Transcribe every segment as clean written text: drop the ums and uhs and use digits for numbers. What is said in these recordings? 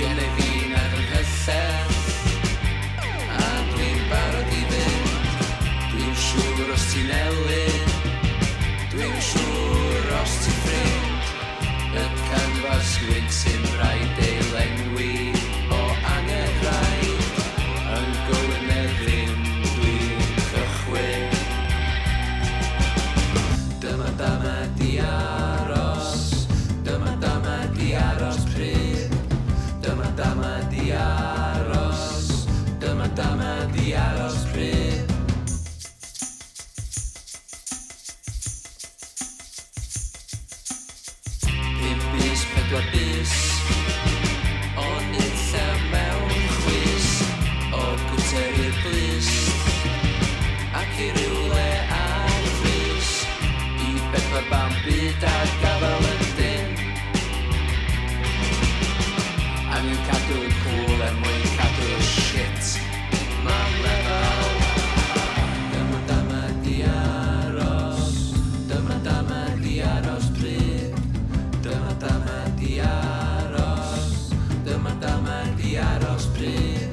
Gen ei fi nad yn hysell, a dwi'n barod i fynd. Dwi'n siŵr os ti'n elyn, dwi'n siŵr os ti'n ffrind. Y canfas gwyn sy'n rhaid ei lenwi o angenrhaid. Yn gywyn neu ddim dwi'n cychwyn. Dyma dama di aros, dyma dama di aros pryd. Dyma dama di aros, dyma dama di aros pryd. Pum bus, pedwar bus, o nilla mewn chwys, o gwter i'r glist, ac i rywle ar frys, i bedwar bam byd a gafel yn dyn. Angen cadw cool er mwyn cadw shit, ma'n lefel. Dyma dama di aros, dyma dama di aros pryd. Dyma dama di aros, dyma dama di aros pryd.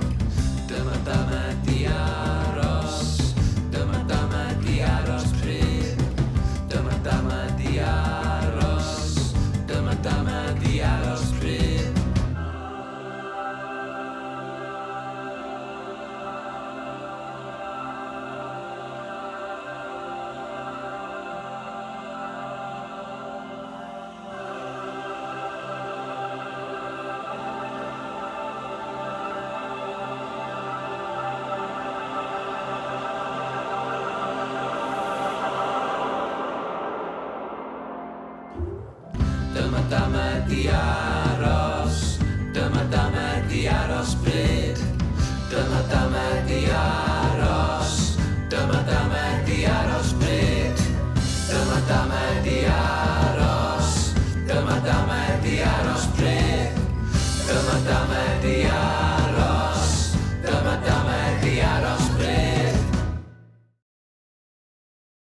Dyma dama di aros, dyma dama di aros pryd. Dyma dama di aros, dyma dama di aros pryd. Dyma dama di aros, dyma dama di aros pryd. Dyma dama di aros, dyma dama di aros pryd. Dyma dama di aros.